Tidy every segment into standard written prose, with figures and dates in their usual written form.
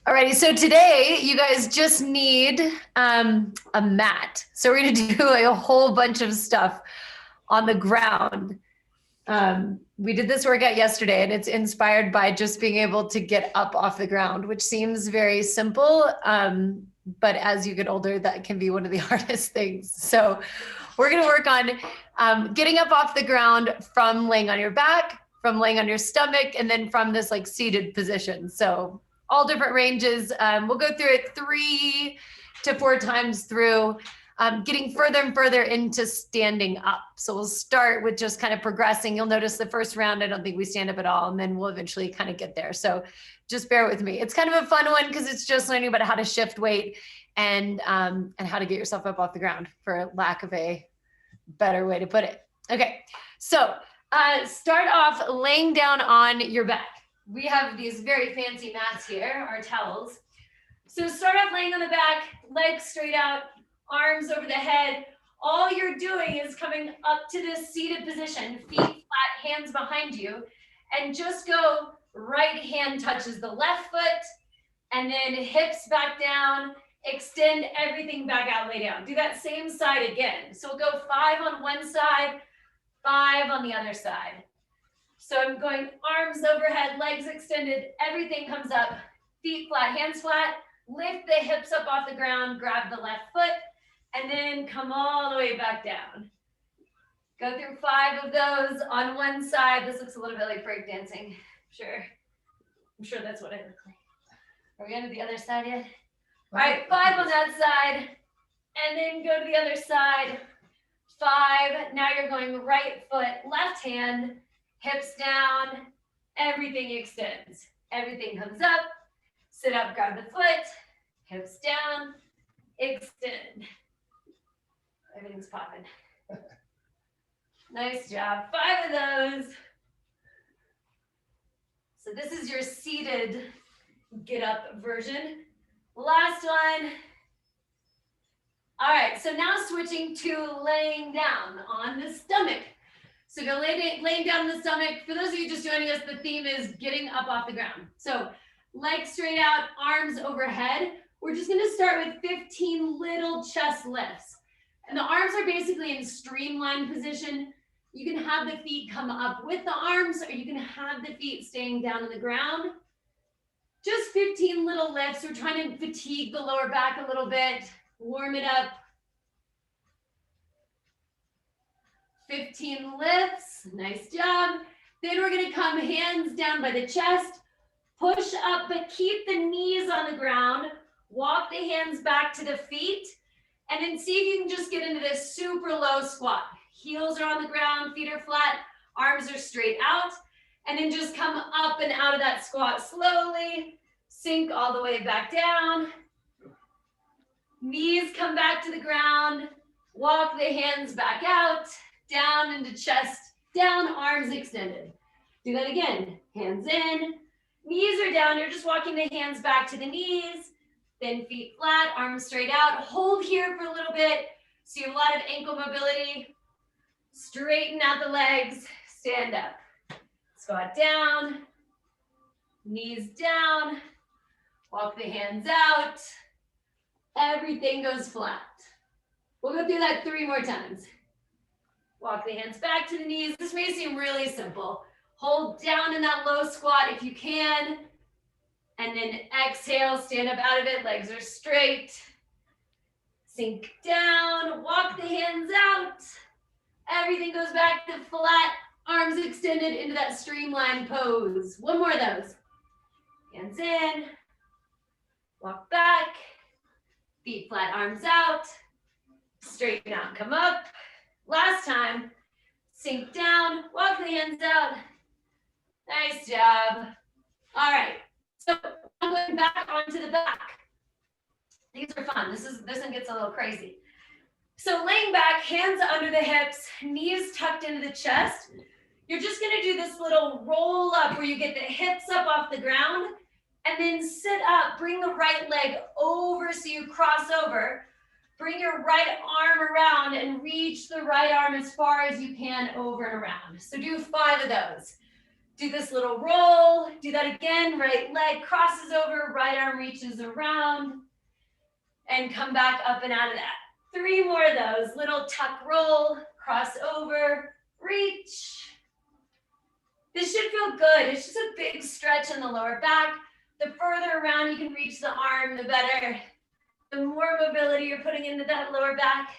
Alrighty, so today you guys just need a mat. So we're gonna do a whole bunch of stuff on the ground. We did this workout yesterday and it's inspired by just being able to get up off the ground, which seems very simple. But as you get older, that can be one of the hardest things. So we're gonna work on getting up off the ground from laying on your back, from laying on your stomach, and then from this like seated position. So all different ranges. We'll go through it 3 to 4 times through, getting further and further into standing up. So we'll start with just kind of progressing. You'll notice the first round, I don't think we stand up at all, and then we'll eventually kind of get there. So just bear with me. It's kind of a fun one because it's just learning about how to shift weight and how to get yourself up off the ground, for lack of a better way to put it. Okay, so start off laying down on your back. We have these very fancy mats here, our towels. So start off laying on the back, legs straight out, arms over the head. All you're doing is coming up to this seated position, feet flat, hands behind you, and just go right hand touches the left foot, and then hips back down, extend everything back out, lay down. Do that same side again. So we'll go 5 on one side, 5 on the other side. So I'm going arms overhead, legs extended, everything comes up, feet flat, hands flat, lift the hips up off the ground, grab the left foot, and then come all the way back down. Go through 5 of those on one side. This looks a little bit like breakdancing. I'm sure that's what I look like. Are we on to the other side yet? All right, 5 on that side, and then go to the other side. 5, now you're going right foot, left hand, hips down, everything extends. Everything comes up, sit up, grab the foot, hips down, extend. Everything's popping. Nice job, 5 of those. So this is your seated get up version. Last one. All right, so now switching to laying down on the stomach. So go laying down on the stomach. For those of you just joining us, the theme is getting up off the ground. So legs straight out, arms overhead. We're just gonna start with 15 little chest lifts. And the arms are basically in streamlined position. You can have the feet come up with the arms, or you can have the feet staying down on the ground. Just 15 little lifts. We're trying to fatigue the lower back a little bit, warm it up. 15 lifts, nice job. Then we're gonna come hands down by the chest, push up, but keep the knees on the ground. Walk the hands back to the feet, and then see if you can just get into this super low squat. Heels are on the ground, feet are flat, arms are straight out, and then just come up and out of that squat slowly, sink all the way back down. Knees come back to the ground, walk the hands back out, down into chest, down, arms extended. Do that again, hands in, knees are down, you're just walking the hands back to the knees, then feet flat, arms straight out. Hold here for a little bit, so you have a lot of ankle mobility. Straighten out the legs, stand up. Squat down, knees down, walk the hands out. Everything goes flat. We'll go through that 3 more times. Walk the hands back to the knees. This may seem really simple. Hold down in that low squat if you can. And then exhale, stand up out of it. Legs are straight. Sink down, walk the hands out. Everything goes back to flat, arms extended into that streamlined pose. 1 more of those. Hands in, walk back, feet flat, arms out, straighten out, come up. Last time, sink down, walk the hands out. Nice job. All right, so I'm going back onto the back. These are fun. This one gets a little crazy. So laying back, hands under the hips, knees tucked into the chest. You're just gonna do this little roll up where you get the hips up off the ground, and then sit up, bring the right leg over so you cross over. Bring your right arm around and reach the right arm as far as you can over and around. So do 5 of those. Do this little roll, do that again, right leg crosses over, right arm reaches around, and come back up and out of that. 3 more of those, little tuck roll, cross over, reach. This should feel good. It's just a big stretch in the lower back. The further around you can reach the arm, the better. The more mobility you're putting into that lower back.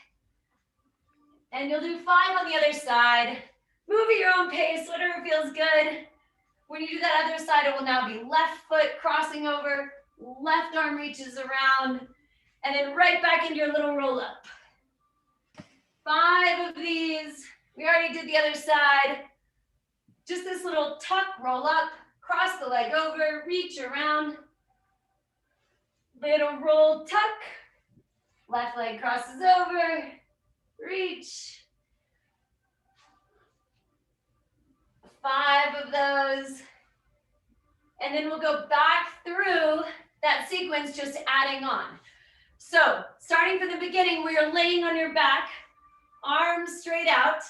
And you'll do 5 on the other side. Move at your own pace, whatever feels good. When you do that other side, it will now be left foot crossing over, left arm reaches around, and then right back into your little roll up. 5 of these. We already did the other side. Just this little tuck, roll up, cross the leg over, reach around. Little roll, tuck. Left leg crosses over, reach. 5 of those. And then we'll go back through that sequence, just adding on. So starting from the beginning, where you're laying on your back, arms straight out.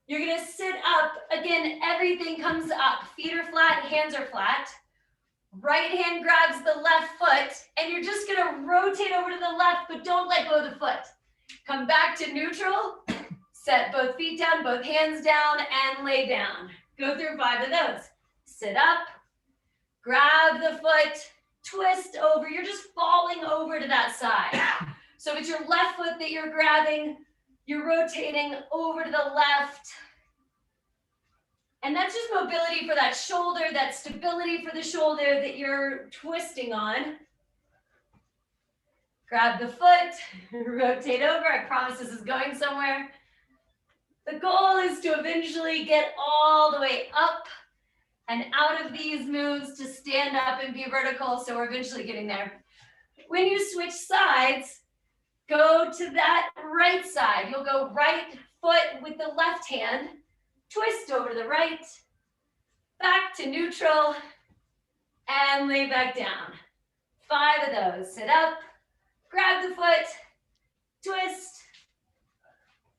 You're gonna sit up. Again, everything comes up. Feet are flat, hands are flat. Right hand grabs the left foot, and you're just gonna rotate over to the left, but don't let go of the foot. Come back to neutral, set both feet down, both hands down, and lay down. Go through 5 of those. Sit up, grab the foot, twist over. You're just falling over to that side. So if it's your left foot that you're grabbing, you're rotating over to the left. And that's just mobility for that shoulder, that stability for the shoulder that you're twisting on. Grab the foot, rotate over. I promise this is going somewhere. The goal is to eventually get all the way up and out of these moves to stand up and be vertical. So we're eventually getting there. When you switch sides, go to that right side. You'll go right foot with the left hand, twist over to the right, back to neutral, and lay back down. 5 of those. Sit up, grab the foot, twist,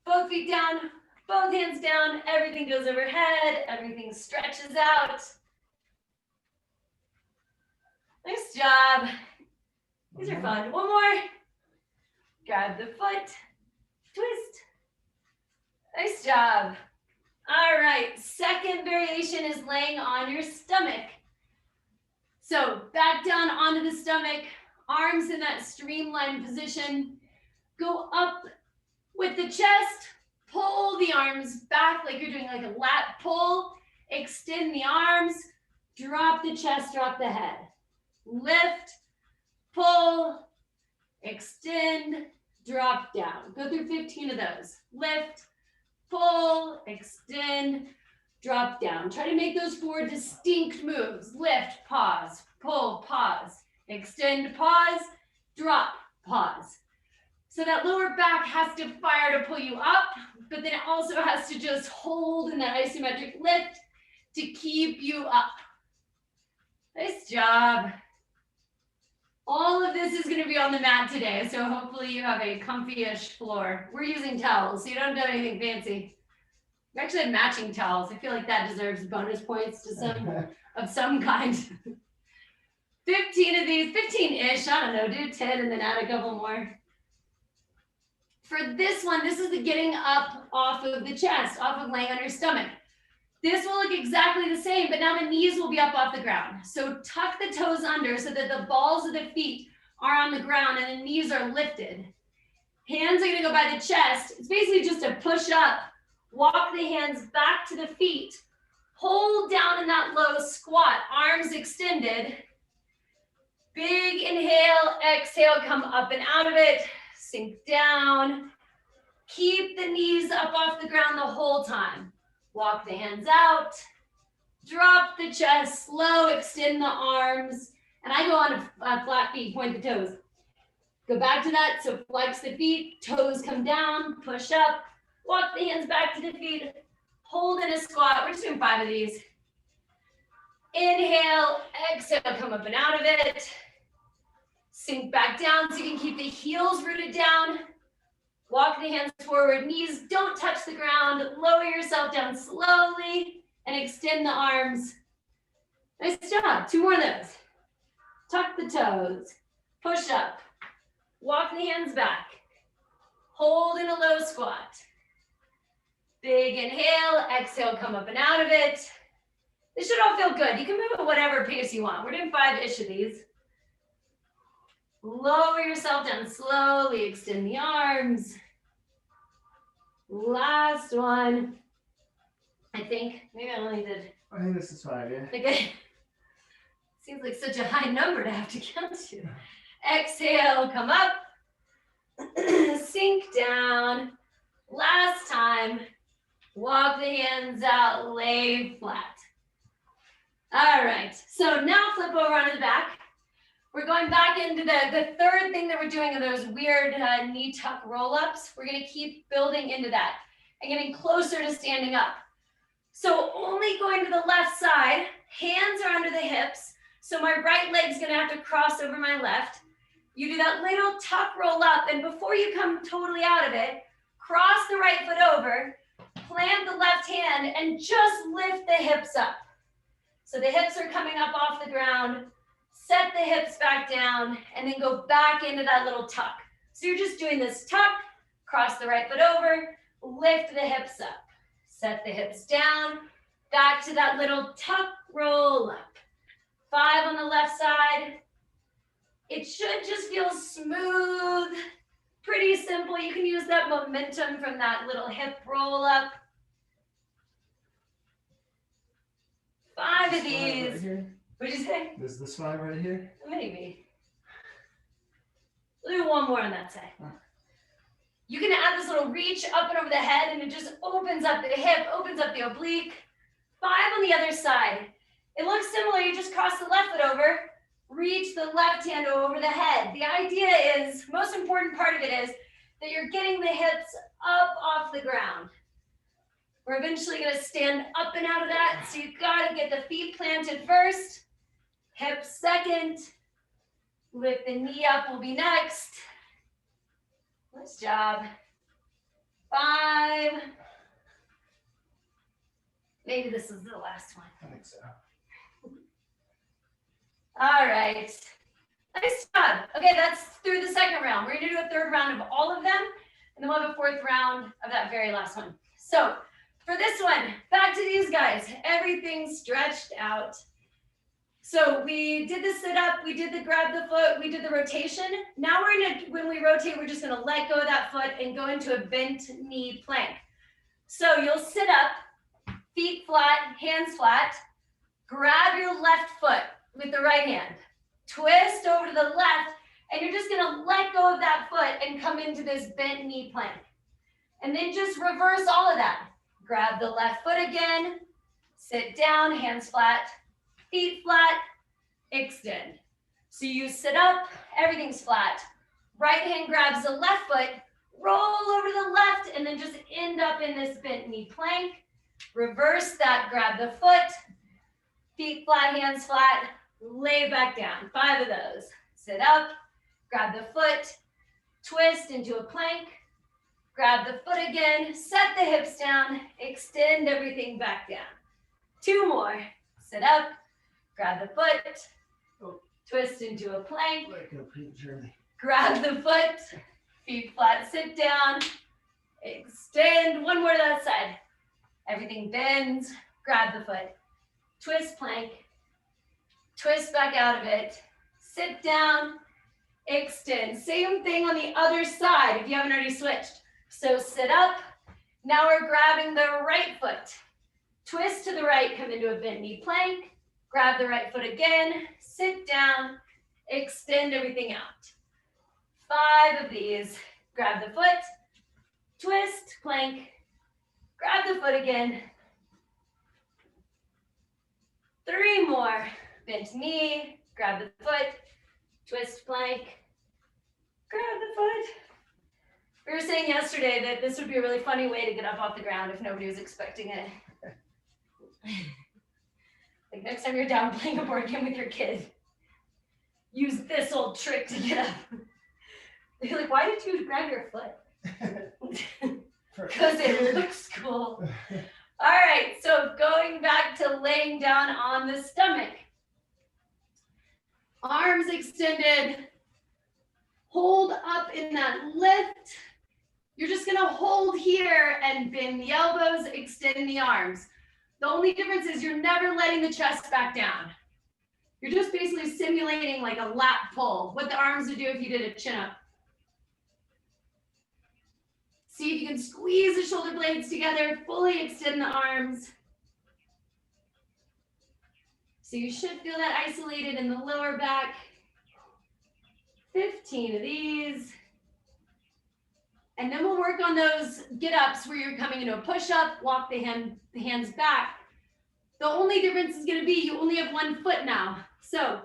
both feet down, both hands down, everything goes overhead, everything stretches out. Nice job. These are fun. 1 more. Grab the foot, twist. Nice job. All right, second variation is laying on your stomach. So back down onto the stomach, arms in that streamlined position. Go up with the chest, pull the arms back like you're doing like a lat pull. Extend the arms, drop the chest, drop the head. Lift, pull, extend, drop down. Go through 15 of those. Lift, pull, extend, drop down. Try to make those 4 distinct moves. Lift, pause, pull, pause, extend, pause, drop, pause. So that lower back has to fire to pull you up, but then it also has to just hold in that isometric lift to keep you up. Nice job. All of this is going to be on the mat today, so hopefully you have a comfy-ish floor. We're using towels, so you don't do anything fancy. We actually have matching towels. I feel like that deserves bonus points to some kind. 15 of these, 15-ish, I don't know, do 10 and then add a couple more. For this one, this is the getting up off of the chest, off of laying on your stomach. This will look exactly the same, but now the knees will be up off the ground. So tuck the toes under so that the balls of the feet are on the ground and the knees are lifted. Hands are gonna go by the chest. It's basically just a push up. Walk the hands back to the feet. Hold down in that low squat, arms extended. Big inhale, exhale, come up and out of it. Sink down. Keep the knees up off the ground the whole time. Walk the hands out, drop the chest, slow, extend the arms, and I go on a flat feet, point the toes. Go back to that, so flex the feet, toes come down, push up, walk the hands back to the feet, hold in a squat. We're just doing 5 of these. Inhale, exhale, come up and out of it. Sink back down so you can keep the heels rooted down. Walk the hands forward, knees don't touch the ground. Lower yourself down slowly. and extend the arms. Nice job. 2 more of those. Tuck the toes. Push up. Walk the hands back. Hold in a low squat. Big inhale. Exhale, come up and out of it. This should all feel good. You can move at whatever pace you want. We're doing 5-ish of these. Lower yourself down slowly. Extend the arms. Last one. I think maybe I only did. I think this is 5, yeah. Okay. Seems like such a high number to have to count to. Exhale, come up. Sink down. Last time. Walk the hands out, lay flat. All right, so now flip over onto the back. We're going back into the third thing that we're doing are those weird knee tuck roll-ups. We're gonna keep building into that and getting closer to standing up. So only going to the left side, hands are under the hips. So my right leg's gonna have to cross over my left. You do that little tuck roll up, and before you come totally out of it, cross the right foot over, plant the left hand, and just lift the hips up. So the hips are coming up off the ground, set the hips back down, and then go back into that little tuck. So you're just doing this tuck, cross the right foot over, lift the hips up, set the hips down, back to that little tuck roll up. 5 on the left side. It should just feel smooth, pretty simple. You can use that momentum from that little hip roll up. 5 of these. Right, What'd you say? is this 5 right here? Maybe. We'll do 1 more on that side. You can add this little reach up and over the head, and it just opens up the hip, opens up the oblique. 5 on the other side. It looks similar. You just cross the left foot over, reach the left hand over the head. The idea is, most important part of it is that you're getting the hips up off the ground. We're eventually going to stand up and out of that. So you've got to get the feet planted first, hips second, lift the knee up will be next. Nice job. 5. Maybe this is the last one. I think so. All right. Nice job. Okay, that's through the second round. We're going to do a third round of all of them, and then we'll have a 4th round of that very last one. So for this one, back to these guys. Everything stretched out. So we did the sit up, we did the grab the foot, we did the rotation. Now when we rotate, we're just going to let go of that foot and go into a bent knee plank. So you'll sit up, feet flat, hands flat, grab your left foot with the right hand, twist over to the left, and you're just gonna let go of that foot and come into this bent knee plank. And then just reverse all of that. Grab the left foot again, sit down, hands flat, feet flat, extend. So you sit up, everything's flat. Right hand grabs the left foot, roll over to the left, and then just end up in this bent knee plank. Reverse that, grab the foot, feet flat, hands flat, lay back down. 5 of those. Sit up, grab the foot, twist into a plank, grab the foot again, set the hips down, extend everything back down. 2 more. Sit up, grab the foot, twist into a plank, Let go prematurely. grab the foot, feet flat, sit down, extend. 1 more to that side. Everything bends, grab the foot, twist plank, twist back out of it, sit down, extend. Same thing on the other side if you haven't already switched. So sit up, now we're grabbing the right foot, twist to the right, come into a bent knee plank, grab the right foot again, sit down, extend everything out. 5 of these, grab the foot, twist, plank, grab the foot again. 3 more. Bent knee, grab the foot, twist plank, grab the foot. We were saying yesterday that this would be a really funny way to get up off the ground if nobody was expecting it. Like next time you're down playing a board game with your kid, use this old trick to get up. They're like, why did you grab your foot? Because it looks cool. All right, so going back to laying down on the stomach. Arms extended. Hold up in that lift. You're just gonna hold here and bend the elbows, extend the arms. The only difference is you're never letting the chest back down. You're just basically simulating like a lat pull, what the arms would do if you did a chin up. See if you can squeeze the shoulder blades together, fully extend the arms. So you should feel that isolated in the lower back. 15 of these. And then we'll work on those get-ups where you're coming into a push-up, walk the hands back. The only difference is gonna be you only have one foot now. So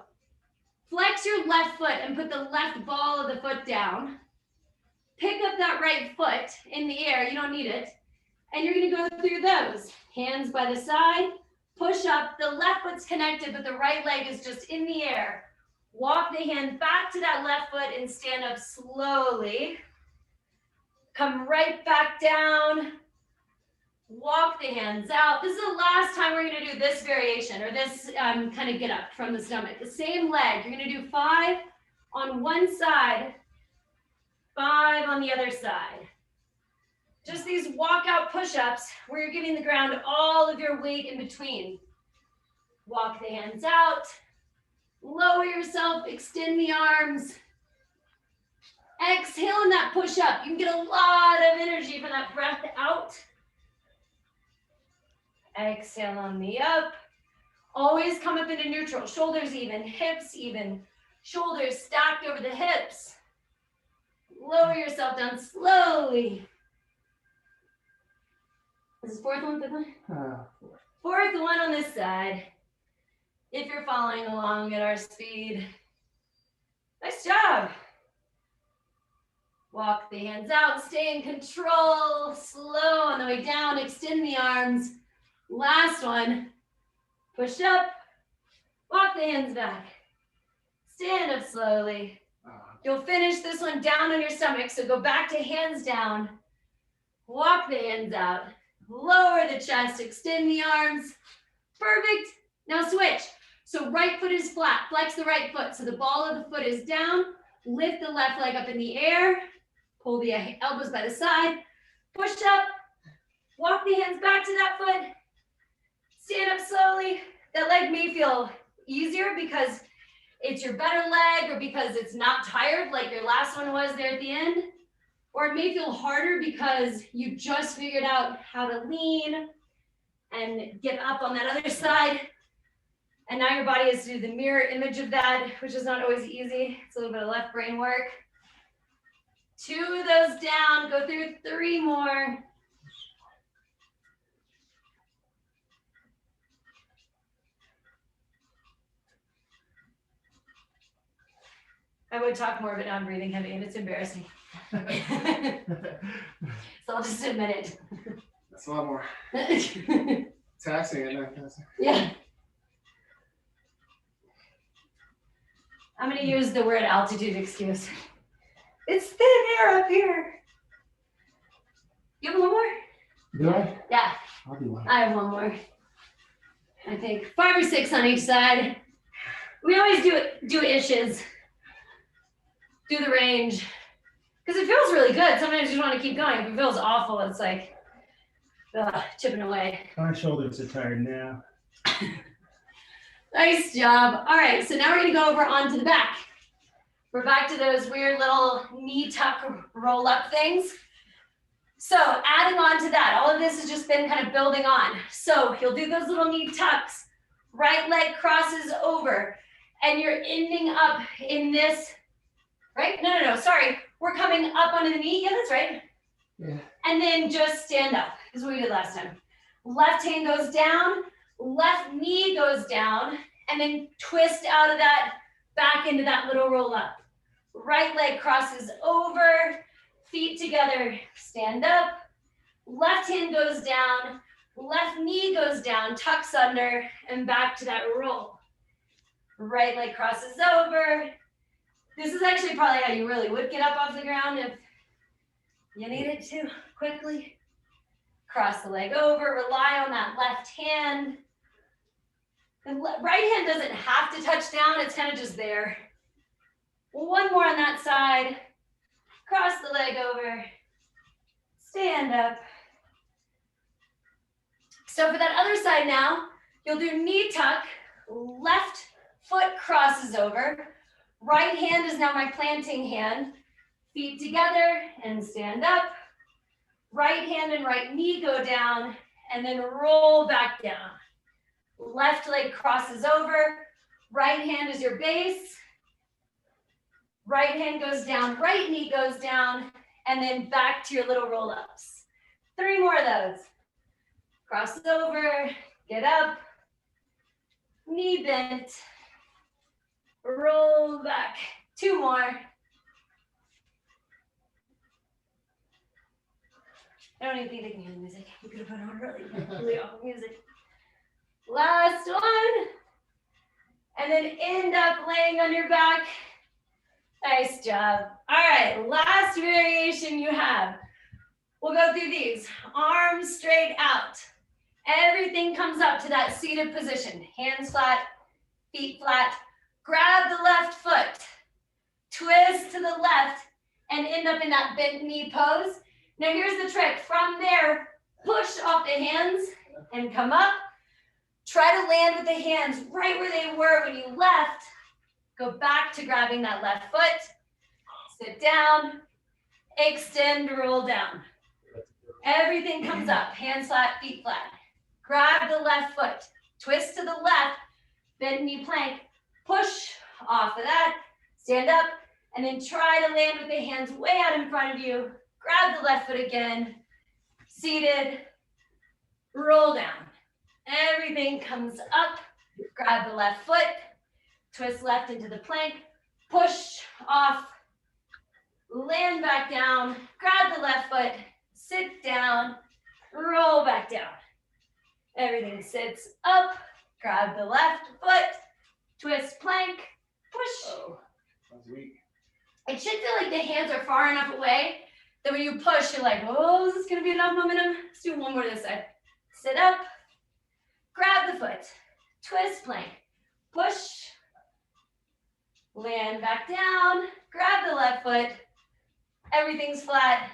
flex your left foot and put the left ball of the foot down. Pick up that right foot in the air, you don't need it. And you're gonna go through those. Hands by the side, push up, the left foot's connected, but the right leg is just in the air. Walk the hand back to that left foot and stand up slowly. Come right back down. Walk the hands out. This is the last time we're gonna do this variation or this kind of get up from the stomach. The same leg, you're gonna do 5 on one side, 5 on the other side. Just these walkout push-ups where you're giving the ground all of your weight in between. Walk the hands out, lower yourself, extend the arms. Exhale in that push-up. You can get a lot of energy from that breath out. Exhale on the up. Always come up into neutral. Shoulders even, hips even. Shoulders stacked over the hips. Lower yourself down slowly. This is fourth one, fifth one? Fourth one on this side. If you're following along at our speed. Nice job. Walk the hands out, stay in control. Slow on the way down, extend the arms. Last one, push up, walk the hands back. Stand up slowly. You'll finish this one down on your stomach, so go back to hands down. Walk the hands out. Lower the chest, extend the arms. Perfect. Now switch. So right foot is flat. Flex the right foot. So the ball of the foot is down. Lift the left leg up in the air. Pull the elbows by the side. Push up. Walk the hands back to that foot. Stand up slowly. That leg may feel easier because it's your better leg or because it's not tired like your last one was there at the end. Or it may feel harder because you just figured out how to lean and get up on that other side. And now your body has to do the mirror image of that, which is not always easy. It's a little bit of left brain work. 2 of those down, go through 3 more. I would talk more, but now I'm breathing heavy and it's embarrassing. So I'll just admit it. That's a lot more taxing at night. Yeah. I'm gonna use the word altitude excuse. It's thin air up here. You have one more? Do I? Yeah, I'll do one. I have one more. I think 5 or 6 on each side. We always do ishes. Do the range. Because it feels really good. Sometimes you just want to keep going. If it feels awful, it's like chipping away. My shoulders are tired now. Nice job. All right, so now we're gonna go over onto the back. We're back to those weird little knee tuck roll up things. So adding on to that, all of this has just been kind of building on. So you'll do those little knee tucks, right leg crosses over, and you're ending up in this, right? No, sorry. We're coming up onto the knee. Yeah, that's right. Yeah. And then just stand up. This is what we did last time. Left hand goes down, left knee goes down, and then twist out of that, back into that little roll up. Right leg crosses over, feet together, stand up. Left hand goes down, left knee goes down, tucks under, and back to that roll. Right leg crosses over. This is actually probably how you really would get up off the ground if you needed to quickly. Cross the leg over, rely on that left hand. The right hand doesn't have to touch down, it's kind of just there. One more on that side. Cross the leg over, stand up. So for that other side now, you'll do knee tuck, left foot crosses over, right hand is now my planting hand, feet together and stand up. Right hand and right knee go down and then roll back down. Left leg crosses over, right hand is your base, right hand goes down, right knee goes down, and then back to your little roll-ups. 3 more of those. Cross over, get up, knee bent, roll back. 2 more. I don't even think they can hear the music. You could have put on really awful music. Last one. And then end up laying on your back. Nice job. All right, last variation you have. We'll go through these. Arms straight out. Everything comes up to that seated position. Hands flat, feet flat. Grab the left foot. Twist to the left and end up in that bent knee pose. Now here's the trick. From there, push off the hands and come up. Try to land with the hands right where they were when you left. Go back to grabbing that left foot. Sit down, extend, roll down. Everything comes up, hands flat, feet flat. Grab the left foot, twist to the left, bend knee plank, push off of that, stand up, and then try to land with the hands way out in front of you. Grab the left foot again, seated, roll down. Everything comes up, grab the left foot, twist left into the plank, push off, land back down, grab the left foot, sit down, roll back down. Everything sits up, grab the left foot, twist plank, push. Oh, that's weak. It should feel like the hands are far enough away that when you push, you're like, oh, is this gonna be enough momentum? Let's do one more this side. Sit up, grab the foot, twist plank, push, land back down, grab the left foot, everything's flat,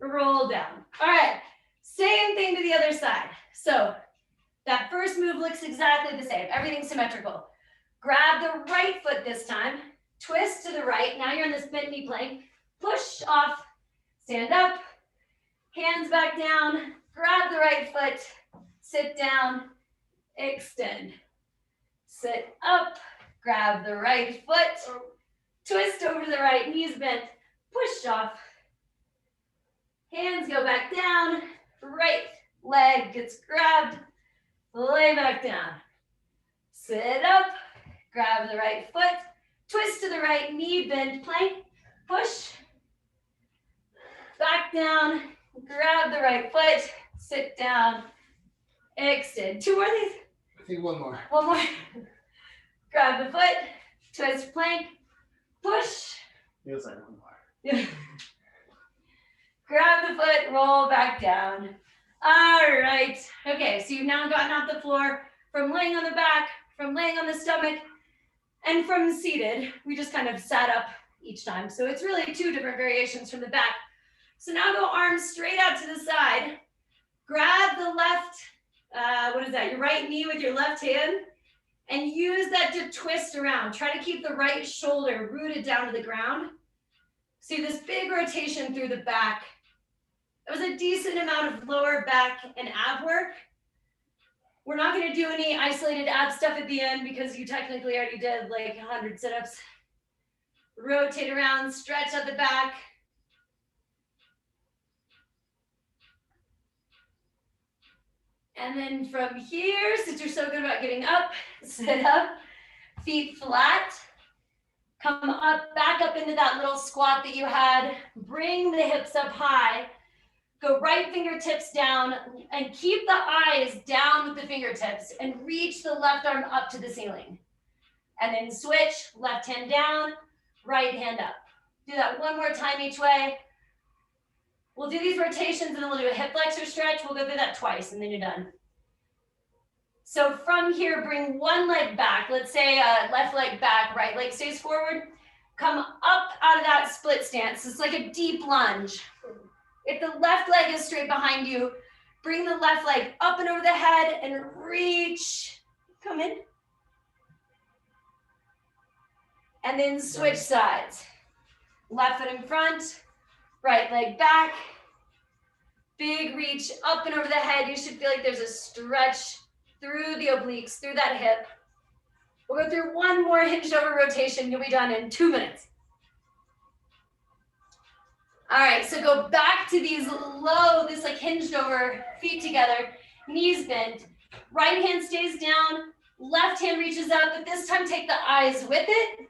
roll down. All right, same thing to the other side. So that first move looks exactly the same, everything's symmetrical. Grab the right foot this time, twist to the right, now you're in this bent knee plank, push off, stand up, hands back down, grab the right foot, sit down, extend, sit up, grab the right foot, twist over to the right, knees bent, push off, hands go back down, right leg gets grabbed, lay back down, sit up, grab the right foot, twist to the right, knee bend, plank, push, back down, grab the right foot, sit down, extend. 2 more of these. I think one more. One more. Grab the foot, twist plank, push. Feels like one more. Grab the foot, roll back down. All right. Okay, so you've now gotten off the floor from laying on the back, from laying on the stomach, and from seated. We just kind of sat up each time. So it's really 2 different variations from the back. So now go arms straight out to the side. Grab the left, your right knee with your left hand, and use that to twist around. Try to keep the right shoulder rooted down to the ground. See this big rotation through the back. It was a decent amount of lower back and ab work. We're not going to do any isolated ab stuff at the end because you technically already did like 100 sit-ups. Rotate around, stretch at the back. And then from here, since you're so good about getting up, sit up, feet flat. Come up, back up into that little squat that you had. Bring the hips up high. Go right fingertips down and keep the eyes down with the fingertips and reach the left arm up to the ceiling. And then switch, left hand down, right hand up. Do that one more time each way. We'll do these rotations and then we'll do a hip flexor stretch. We'll go through that twice and then you're done. So from here, bring one leg back. Let's say left leg back, right leg stays forward. Come up out of that split stance. It's like a deep lunge. If the left leg is straight behind you, bring the left leg up and over the head and reach. Come in. And then switch sides. Left foot in front, right leg back. Big reach up and over the head. You should feel like there's a stretch through the obliques, through that hip. We'll go through one more hinged over rotation. You'll be done in 2 minutes. All right, so go back to these low, this like hinged over, feet together, knees bent. Right hand stays down, left hand reaches up, but this time take the eyes with it.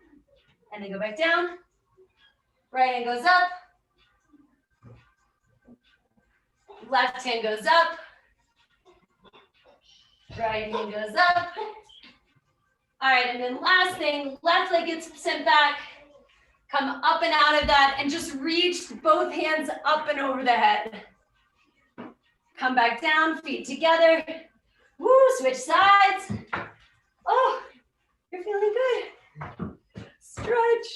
And then go back down. Right hand goes up. Left hand goes up. Right hand goes up. All right, and then last thing, left leg gets sent back. Come up and out of that and just reach both hands up and over the head. Come back down, feet together. Woo, switch sides. Oh, you're feeling good. Stretch.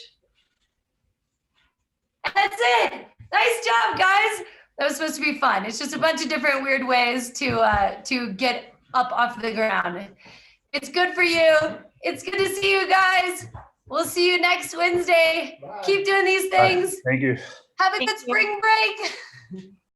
And that's it. Nice job, guys. That was supposed to be fun. It's just a bunch of different weird ways to get up off the ground. It's good for you. It's good to see you guys. We'll see you next Wednesday. Bye. Keep doing these things. Thank you. Have a good spring break.